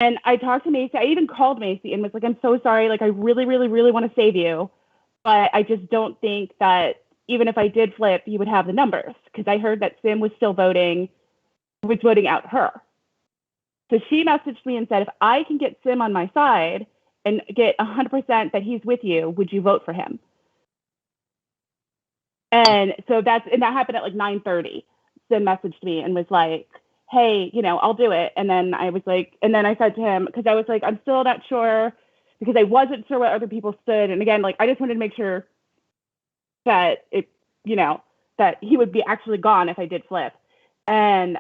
And I talked to Macy. I even called Macy and was like, I'm so sorry. Like, I really, really, really want to save you. But I just don't think that even if I did flip, you would have the numbers. Because I heard that Sim was still voting out her. So she messaged me and said, if I can get Sim on my side and get 100% that he's with you, would you vote for him? And so that happened at like 9:30. Sim messaged me and was like, hey, I'll do it. And then I was like, and then I said to him, because I was like, I'm still not sure, because I wasn't sure what other people stood. And again, like, I just wanted to make sure that that he would be actually gone if I did flip. And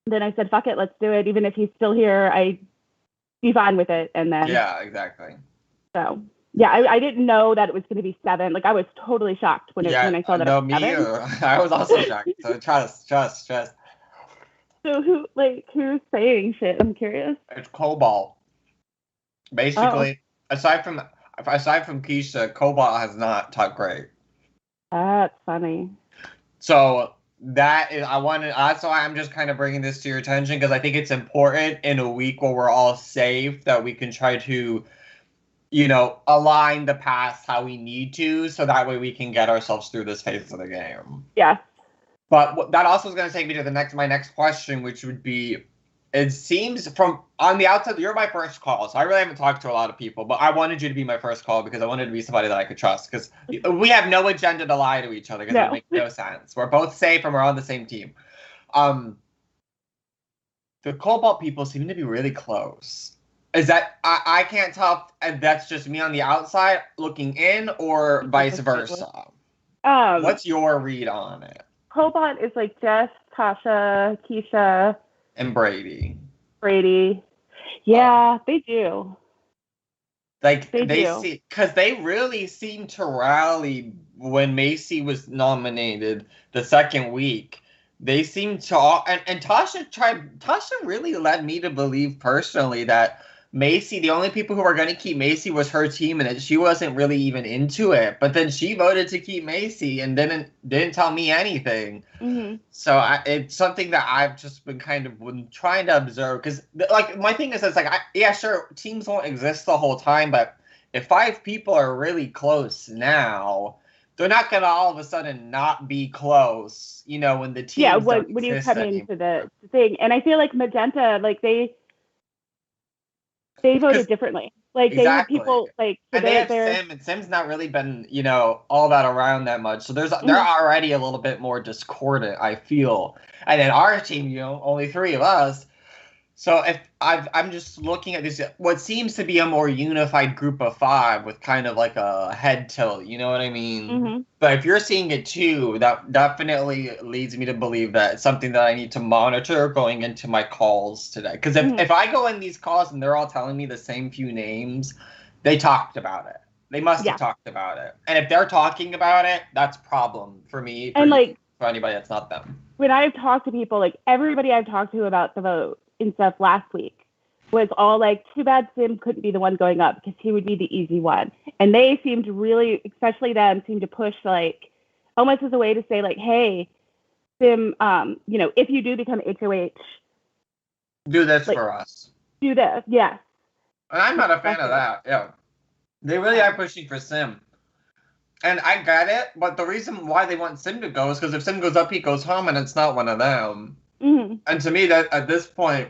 then I said, fuck it, let's do it. Even if he's still here, I'd be fine with it. And then. Yeah, exactly. So. Yeah, I didn't know that it was going to be 7. Like, I was totally shocked when I saw that. No, me either. I was also shocked. So trust. So who's saying shit? I'm curious. It's Cobalt. Basically, aside from Keisha, Cobalt has not talked great. That's funny. So that's why I'm just kind of bringing this to your attention, because I think it's important in a week where we're all safe that we can try to, align the past how we need to, so that way we can get ourselves through this phase of the game. Yeah. But that also is going to take me to my next question, which would be, it seems from on the outside, you're my first call, so I really haven't talked to a lot of people, but I wanted you to be my first call because I wanted to be somebody that I could trust, because we have no agenda to lie to each other, because it makes no sense. We're both safe and we're on the same team. The Cobalt people seem to be really close. Is that, I can't tell if that's just me on the outside looking in, or vice versa? What's your read on it? Cobalt is like Jess, Tasha, Keisha, and Brady. Yeah, they do. Like, because they really seem to rally when Macy was nominated the second week. They seem to and Tasha really led me to believe personally that Macy, the only people who were going to keep Macy was her team, and she wasn't really even into it. But then she voted to keep Macy and didn't tell me anything. Mm-hmm. So it's something that I've just been kind of trying to observe, because like my thing is, it's like, yeah, sure, teams won't exist the whole time, but if 5 people are really close now, they're not going to all of a sudden not be close, when the teams don't when you exist come anymore. into the thing. And I feel like Magenta, like they voted differently. Like, exactly. They had people like, so and they have Sim, and Sim's not really been, all that around that much. So they're already a little bit more discordant, I feel. And then our team, only 3 of us. So if I'm just looking at this, what seems to be a more unified group of 5 with kind of like a head tilt, you know what I mean? Mm-hmm. But if you're seeing it too, that definitely leads me to believe that it's something that I need to monitor going into my calls today. Because if I go in these calls and they're all telling me the same few names, they talked about it. They must have talked about it. And if they're talking about it, that's a problem for me. For anybody that's not them. When I've talked to people, like everybody I've talked to about the vote and stuff last week was all like, too bad Sim couldn't be the one going up because he would be the easy one. And they seemed to really, especially them, seemed to push like almost as a way to say like, hey, Sim, if you do become HOH, do this for us. Do this, yes. And I'm not a fan of that. Yeah, they really are pushing for Sim. And I get it, but the reason why they want Sim to go is because if Sim goes up, he goes home, and it's not one of them. Mm-hmm. And to me, that at this point,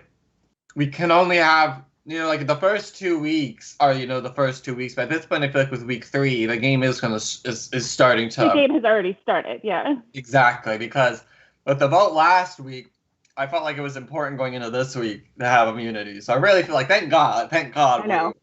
we can only have, like the first 2 weeks are, the first 2 weeks. But at this point, I feel like with week 3, the game is starting to. The game has already started, yeah. Exactly, because with the vote last week, I felt like it was important going into this week to have immunity. So I really feel like, thank God. I know.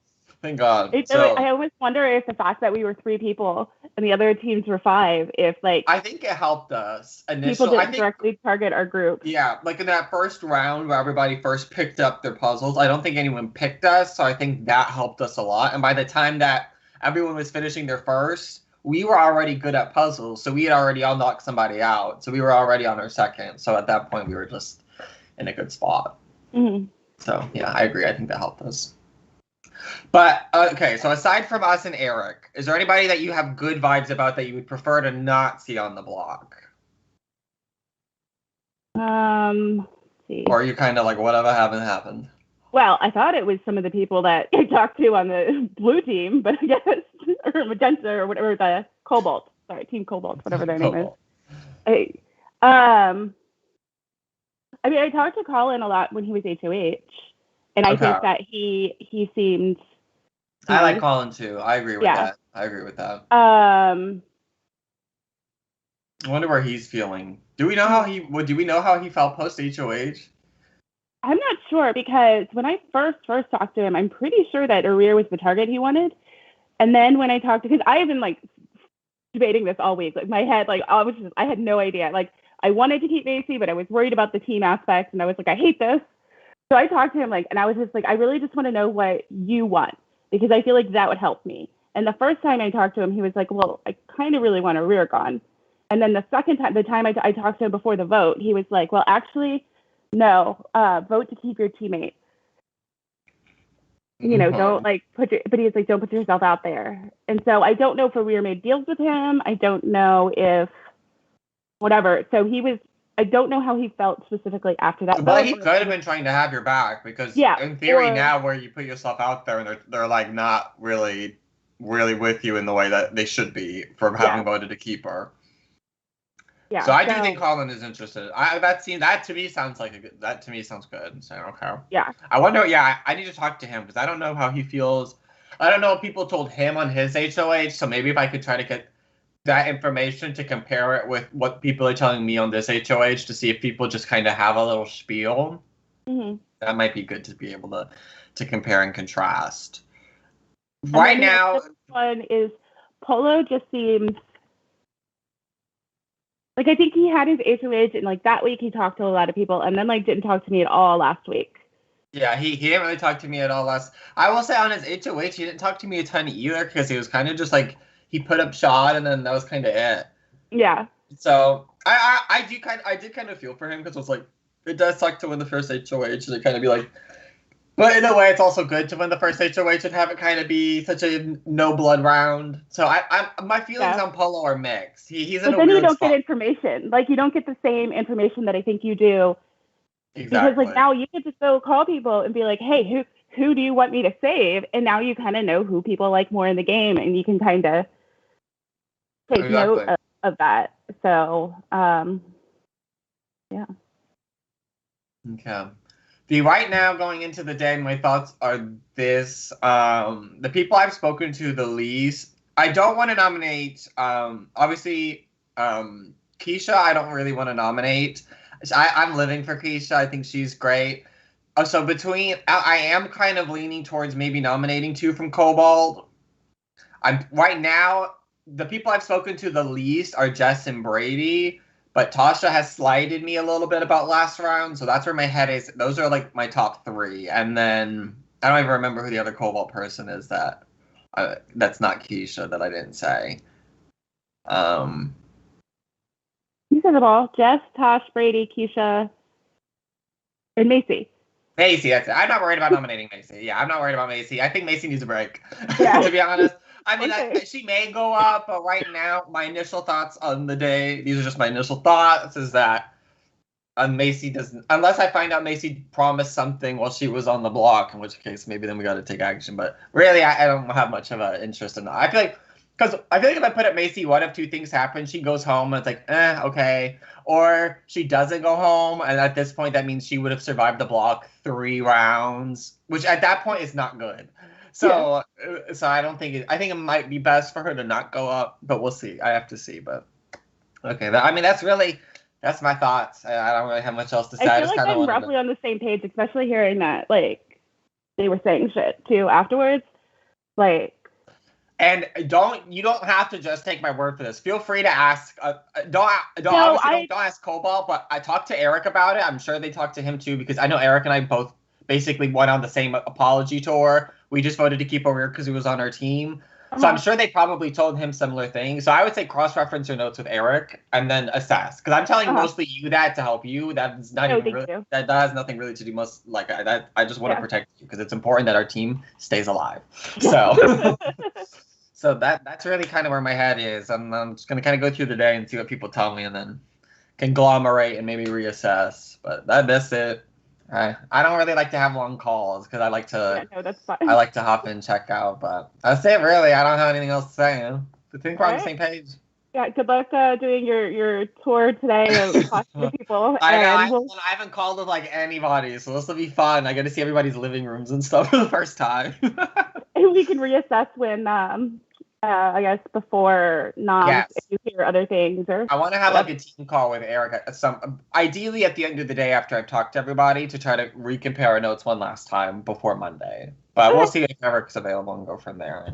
Thank God. I always wonder if the fact that we were 3 people and the other teams were 5, if like I think it helped us initially. People didn't directly target our group. Yeah, like in that first round where everybody first picked up their puzzles, I don't think anyone picked us, so I think that helped us a lot. And by the time that everyone was finishing their first, we were already good at puzzles, so we had already all knocked somebody out. So we were already on our second. So at that point, we were just in a good spot. Mm-hmm. So yeah, I agree. I think that helped us. But, okay, so aside from us and Eric, is there anybody that you have good vibes about that you would prefer to not see on the block? Let's see. Or are you kind of like, whatever happened? Well, I thought it was some of the people that I talked to on the blue team, but I guess, or Magenta or whatever, the Cobalt. Sorry, Team Cobalt, whatever their name is. I mean, I talked to Colin a lot when he was HOH, and I think that he seemed. I like Colin too. I agree with that. I wonder where he's feeling. Do we know how he felt post HOH? I'm not sure, because when I first talked to him, I'm pretty sure that Arir was the target he wanted. And then when I talked to, because I have been like debating this all week, like my head, like I had no idea. Like I wanted to keep Macy, but I was worried about the team aspect, and I was like, I hate this. So I talked to him, like, and I was just like, I really just want to know what you want, because I feel like that would help me. And the first time I talked to him, he was like, well, I kind of really want Arir gone. And then the second time, the time I talked to him before the vote, he was like, well, actually, no, vote to keep your teammates. You know, don't like but he's like, don't put yourself out there. And so I don't know if Arir made deals with him. I don't know if whatever. So I don't know how he felt specifically after that. But he could have been trying to have your back, because in theory now where you put yourself out there and they're like not really with you in the way that they should be for having voted to keep her. Yeah, so I do think Colin is interested. That to me sounds good. So okay. Yeah. I wonder. Yeah, I need to talk to him, because I don't know how he feels. I don't know if people told him on his HOH. So maybe if I could try to get that information to compare it with what people are telling me on this HOH, to see if people just kind of have a little spiel. Mm-hmm. That might be good to be able to compare and contrast. Right now, this one is Polo just seems. Like, I think he had his HOH, and like that week he talked to a lot of people, and then like didn't talk to me at all last week. Yeah, he didn't really talk to me at all last. I will say on his HOH, he didn't talk to me a ton either, because he was kind of just like, he put up shot, and then that was kind of it. Yeah. So I did kind of feel for him, because it was like, it does suck to win the first HOH, and it kind of be like, but in a way, it's also good to win the first HOH and have it kind of be such a no blood round. So my feelings on Polo are mixed. He's in a weird spot. But then you don't get information. Like, you don't get the same information that I think you do. Exactly. Because like now you get to go call people and be like, hey, who do you want me to save? And now you kind of know who people like more in the game, and you can kind of take note of that. So yeah. Okay. Right now, going into the day, my thoughts are this. The people I've spoken to the least, I don't want to nominate, obviously, Keisha, I don't really want to nominate. I'm living for Keisha. I think she's great. So I am kind of leaning towards maybe nominating 2 from Cobalt. Right now, the people I've spoken to the least are Jess and Brady. But Tasha has slighted me a little bit about last round, so that's where my head is. Those are like my top 3, and then I don't even remember who the other Cobalt person is that's not Keisha that I didn't say. You said them all: Jess, Tosh, Brady, Keisha, and Macy. Macy, that's it. I'm not worried about nominating Macy. Yeah, I'm not worried about Macy. I think Macy needs a break, to be honest. I mean, she may go up, but right now, my initial thoughts on the day, these are just my initial thoughts, is that Macy doesn't, unless I find out Macy promised something while she was on the block, in which case maybe then we got to take action. But really, I don't have much of an interest in that. I feel like if I put up Macy, what if 2 things happen? She goes home and it's like, okay. Or she doesn't go home, and at this point, that means she would have survived the block 3 rounds, which at that point is not good. So, so I think it might be best for her to not go up, but we'll see. I have to see, but okay. That's my thoughts. I don't really have much else to say. I feel like I'm roughly on the same page, especially hearing that like they were saying shit too afterwards. Like, and you don't have to just take my word for this. Feel free to ask. Don't ask Cobalt, but I talked to Eric about it. I'm sure they talked to him too, because I know Eric and I both basically went on the same apology tour. We just voted to keep Arir because he was on our team. So I'm sure they probably told him similar things. So I would say cross-reference your notes with Eric and then assess. Because I'm telling mostly you that to help you. That's not even really, that has nothing really to do most like that. I just want to protect you because it's important that our team stays alive. So so that's really kind of where my head is. I'm just gonna kind of go through the day and see what people tell me, and then conglomerate and maybe reassess. But that's it. I don't really like to have long calls because I like to. Yeah, no, that's fine. I like to hop in and check out, but that's it. Really, I don't have anything else to say. I think we're on the same page. Yeah, good luck doing your tour today of talking to people. I know, I haven't called with like anybody, so this will be fun. I get to see everybody's living rooms and stuff for the first time. And we can reassess when, I guess, before if you hear other things. I want to have like a team call with Eric, ideally at the end of the day after I've talked to everybody to try to recompare our notes one last time before Monday. But we'll see if Eric's available and go from there.